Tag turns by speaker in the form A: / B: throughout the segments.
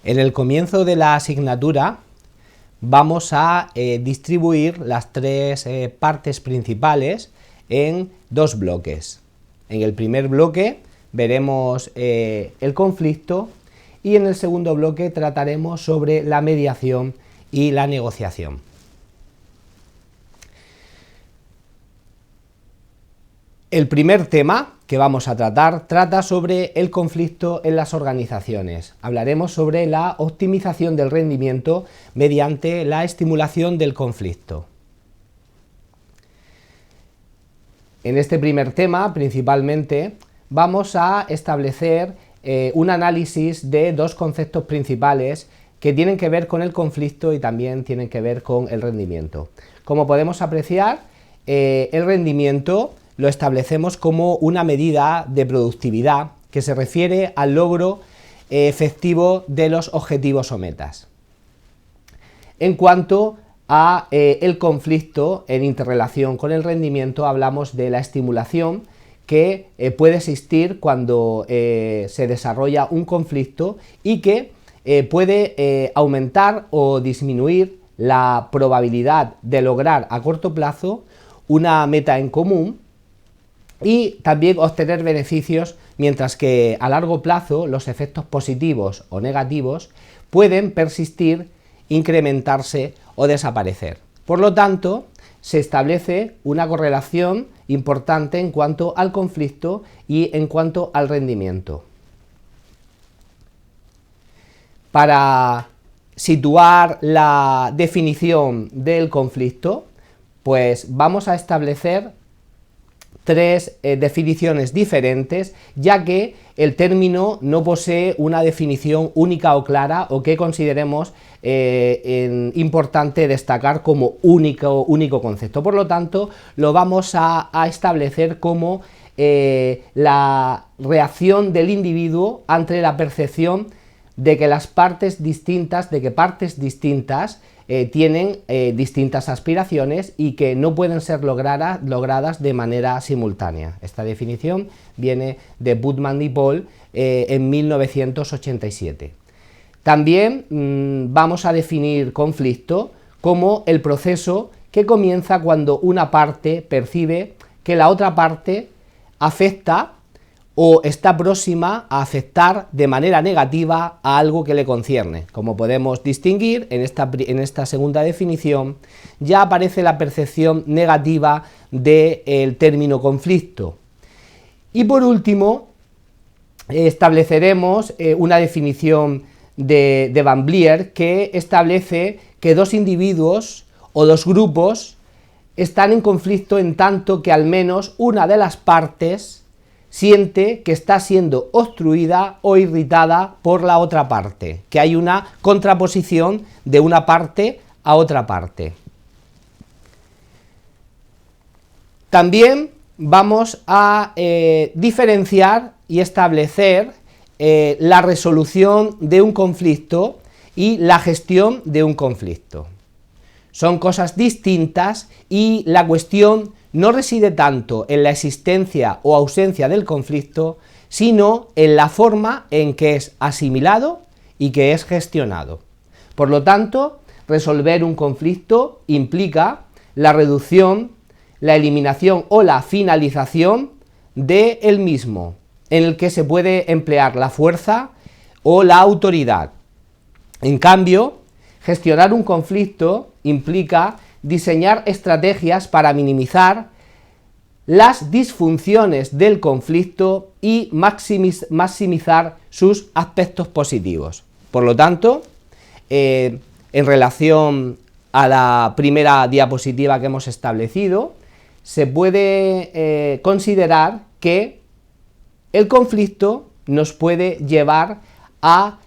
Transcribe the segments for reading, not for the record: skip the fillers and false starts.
A: En el comienzo de la asignatura vamos a distribuir las tres partes principales en dos bloques. En el primer bloque veremos el conflicto y en el segundo bloque trataremos sobre la mediación y la negociación. El primer tema que vamos a tratar trata sobre el conflicto en las organizaciones. Hablaremos sobre la optimización del rendimiento mediante la estimulación del conflicto. En este primer tema, principalmente, vamos a establecer un análisis de dos conceptos principales que tienen que ver con el conflicto y también tienen que ver con el rendimiento. Como podemos apreciar, el rendimiento lo establecemos como una medida de productividad que se refiere al logro efectivo de los objetivos o metas. En cuanto a el conflicto en interrelación con el rendimiento, hablamos de la estimulación que puede existir cuando se desarrolla un conflicto y que puede aumentar o disminuir la probabilidad de lograr a corto plazo una meta en común y también obtener beneficios, mientras que a largo plazo los efectos positivos o negativos pueden persistir, incrementarse o desaparecer. Por lo tanto, se establece una correlación importante en cuanto al conflicto y en cuanto al rendimiento. Para situar la definición del conflicto, pues vamos a establecer tres definiciones diferentes, ya que el término no posee una definición única o clara o que consideremos importante destacar como único concepto. Por lo tanto, lo vamos a establecer como la reacción del individuo ante la percepción de que partes distintas tienen distintas aspiraciones y que no pueden ser logradas de manera simultánea. Esta definición viene de Budman y Paul en 1987. También vamos a definir conflicto como el proceso que comienza cuando una parte percibe que la otra parte afecta o está próxima a afectar de manera negativa a algo que le concierne. Como podemos distinguir, en esta segunda definición ya aparece la percepción negativa del término conflicto. Y por último, estableceremos una definición de Van Vliet que establece que dos individuos o dos grupos están en conflicto en tanto que al menos una de las partes siente que está siendo obstruida o irritada por la otra parte, que hay una contraposición de una parte a otra parte. También vamos a diferenciar y establecer la resolución de un conflicto y la gestión de un conflicto. Son cosas distintas y la cuestión no reside tanto en la existencia o ausencia del conflicto, sino en la forma en que es asimilado y que es gestionado. Por lo tanto, resolver un conflicto implica la reducción, la eliminación o la finalización de él mismo, en el que se puede emplear la fuerza o la autoridad. En cambio, gestionar un conflicto implica diseñar estrategias para minimizar las disfunciones del conflicto y maximizar sus aspectos positivos. Por lo tanto, en relación a la primera diapositiva que hemos establecido, se puede considerar que el conflicto nos puede llevar a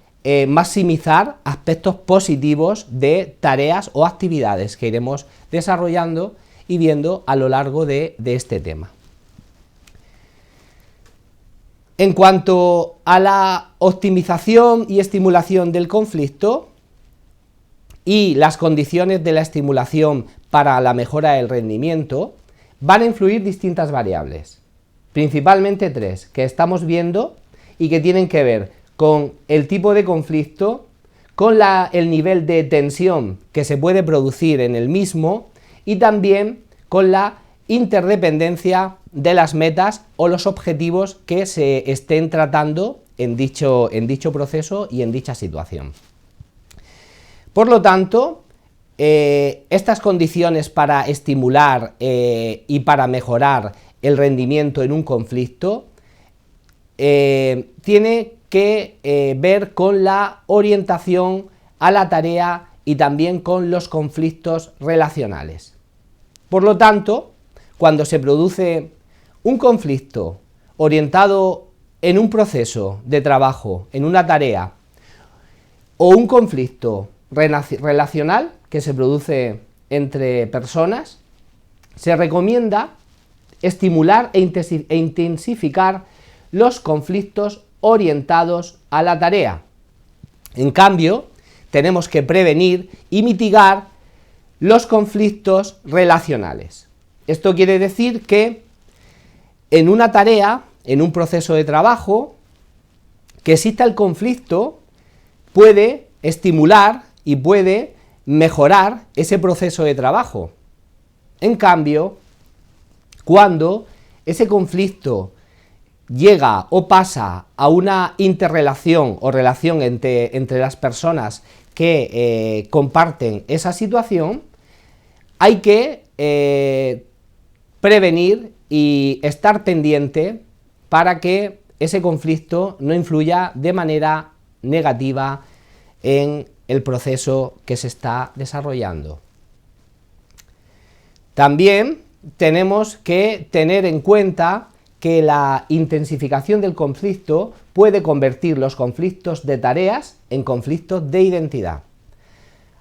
A: maximizar aspectos positivos de tareas o actividades que iremos desarrollando y viendo a lo largo de este tema. En cuanto a la optimización y estimulación del conflicto y las condiciones de la estimulación para la mejora del rendimiento, van a influir distintas variables, principalmente tres, que estamos viendo y que tienen que ver con el tipo de conflicto, con el nivel de tensión que se puede producir en el mismo y también con la interdependencia de las metas o los objetivos que se estén tratando en dicho proceso y en dicha situación. Por lo tanto, estas condiciones para estimular y para mejorar el rendimiento en un conflicto tiene que ver con la orientación a la tarea y también con los conflictos relacionales. Por lo tanto, cuando se produce un conflicto orientado en un proceso de trabajo, en una tarea, o un conflicto relacional que se produce entre personas, se recomienda estimular e intensificar los conflictos orientados a la tarea. En cambio, tenemos que prevenir y mitigar los conflictos relacionales. Esto quiere decir que en una tarea, en un proceso de trabajo, que exista el conflicto puede estimular y puede mejorar ese proceso de trabajo. En cambio, cuando ese conflicto llega o pasa a una interrelación o relación entre las personas que comparten esa situación, hay que prevenir y estar pendiente para que ese conflicto no influya de manera negativa en el proceso que se está desarrollando. También tenemos que tener en cuenta que la intensificación del conflicto puede convertir los conflictos de tareas en conflictos de identidad.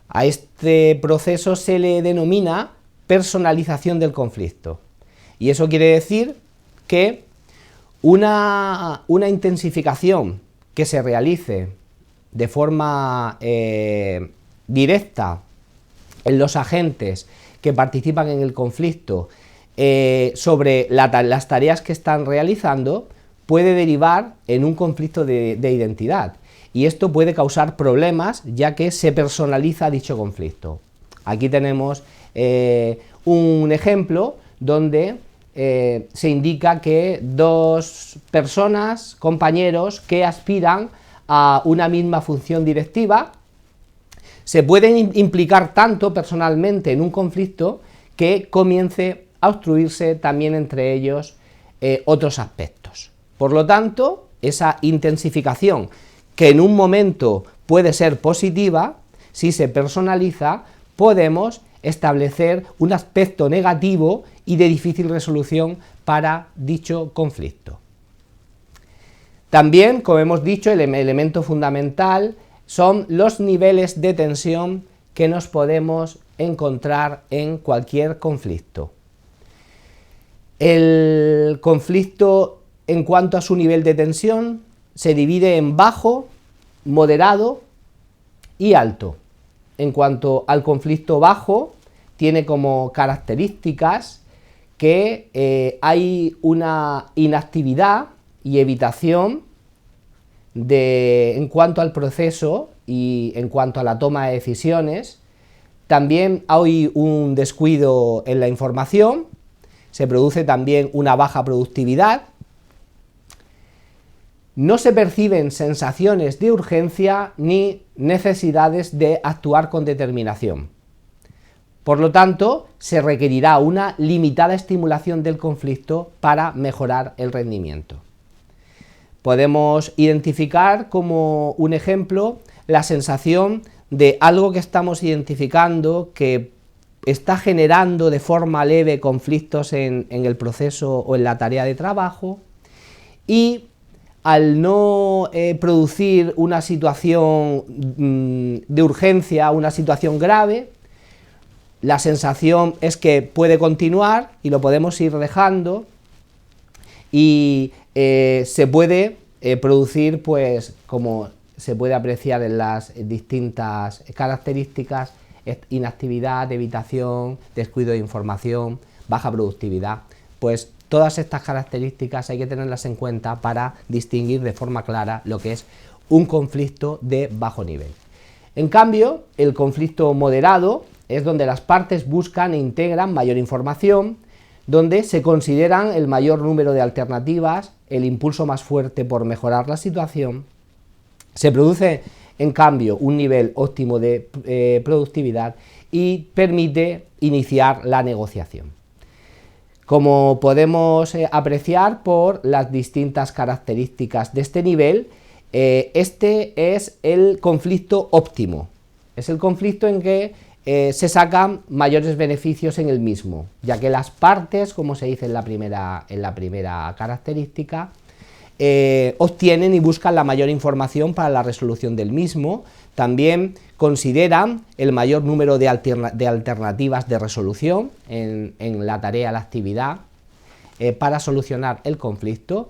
A: A este proceso se le denomina personalización del conflicto. Y eso quiere decir que una intensificación que se realice de forma directa en los agentes que participan en el conflicto sobre las tareas que están realizando puede derivar en un conflicto de identidad, y esto puede causar problemas ya que se personaliza dicho conflicto. Aquí tenemos un ejemplo donde se indica que dos personas, compañeros que aspiran a una misma función directiva, se pueden implicar tanto personalmente en un conflicto que comience a obstruirse también entre ellos otros aspectos. Por lo tanto, esa intensificación, que en un momento puede ser positiva, si se personaliza, podemos establecer un aspecto negativo y de difícil resolución para dicho conflicto. También, como hemos dicho, el elemento fundamental son los niveles de tensión que nos podemos encontrar en cualquier conflicto. El conflicto, en cuanto a su nivel de tensión, se divide en bajo, moderado y alto. En cuanto al conflicto bajo, tiene como características que hay una inactividad y evitación en cuanto al proceso y en cuanto a la toma de decisiones. También hay un descuido en la información, se produce también una baja productividad, no se perciben sensaciones de urgencia ni necesidades de actuar con determinación. Por lo tanto, se requerirá una limitada estimulación del conflicto para mejorar el rendimiento. Podemos identificar como un ejemplo la sensación de algo que estamos identificando que está generando de forma leve conflictos en el proceso o en la tarea de trabajo, y al no producir una situación de urgencia, una situación grave, la sensación es que puede continuar y lo podemos ir dejando, y se puede producir, pues como se puede apreciar en las distintas características, inactividad, evitación, descuido de información, baja productividad. Pues todas estas características hay que tenerlas en cuenta para distinguir de forma clara lo que es un conflicto de bajo nivel. En cambio, el conflicto moderado es donde las partes buscan e integran mayor información, donde se consideran el mayor número de alternativas, el impulso más fuerte por mejorar la situación. Se produce, en cambio, un nivel óptimo de productividad y permite iniciar la negociación. Como podemos apreciar por las distintas características de este nivel, este es el conflicto óptimo. Es el conflicto en que se sacan mayores beneficios en el mismo, ya que las partes, como se dice en la primera característica, obtienen y buscan la mayor información para la resolución del mismo. También consideran el mayor número de alternativas de resolución en la tarea, la actividad, para solucionar el conflicto.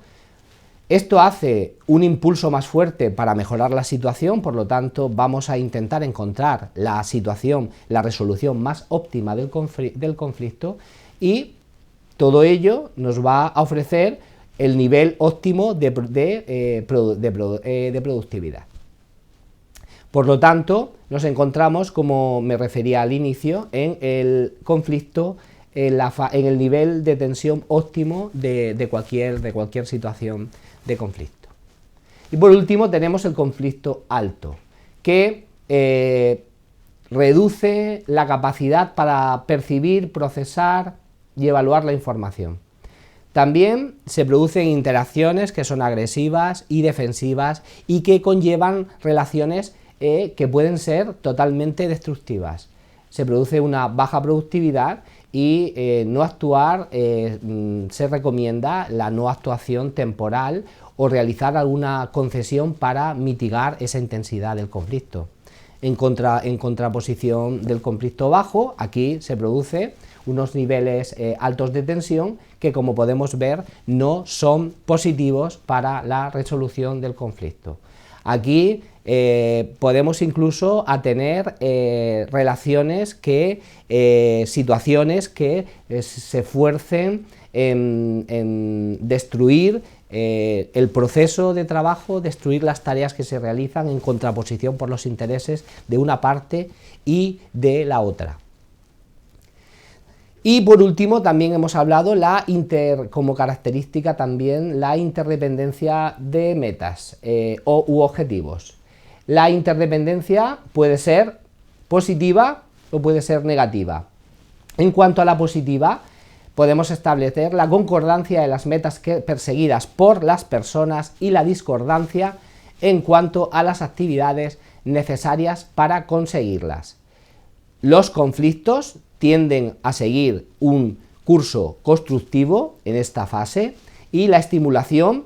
A: Esto hace un impulso más fuerte para mejorar la situación, por lo tanto vamos a intentar encontrar la situación, la resolución más óptima del conflicto, y todo ello nos va a ofrecer el nivel óptimo de productividad. Por lo tanto, nos encontramos, como me refería al inicio, en el conflicto, en el nivel de tensión óptimo de cualquier situación de conflicto. Y por último tenemos el conflicto alto, que reduce la capacidad para percibir, procesar y evaluar la información. También se producen interacciones que son agresivas y defensivas y que conllevan relaciones que pueden ser totalmente destructivas. Se produce una baja productividad y no actuar, se recomienda la no actuación temporal o realizar alguna concesión para mitigar esa intensidad del conflicto. En contraposición del conflicto bajo, aquí se produce unos niveles altos de tensión que, como podemos ver, no son positivos para la resolución del conflicto. Aquí podemos incluso tener relaciones situaciones que se esfuercen en destruir el proceso de trabajo, destruir las tareas que se realizan en contraposición por los intereses de una parte y de la otra. Y por último también hemos hablado como característica también la interdependencia de metas u objetivos. La interdependencia puede ser positiva o puede ser negativa. En cuanto a la positiva, podemos establecer la concordancia de las metas perseguidas por las personas y la discordancia en cuanto a las actividades necesarias para conseguirlas. Los conflictos tienden a seguir un curso constructivo en esta fase y la estimulación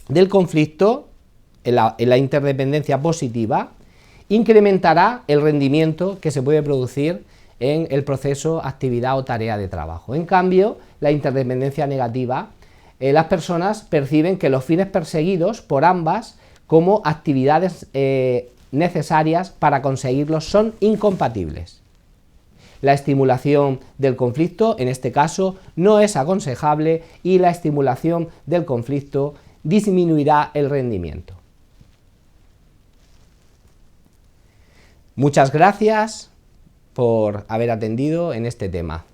A: del conflicto en la interdependencia positiva incrementará el rendimiento que se puede producir en el proceso, actividad o tarea de trabajo. En cambio, la interdependencia negativa, las personas perciben que los fines perseguidos por ambas como actividades necesarias para conseguirlos son incompatibles. La estimulación del conflicto, en este caso, no es aconsejable y la estimulación del conflicto disminuirá el rendimiento. Muchas gracias por haber atendido en este tema.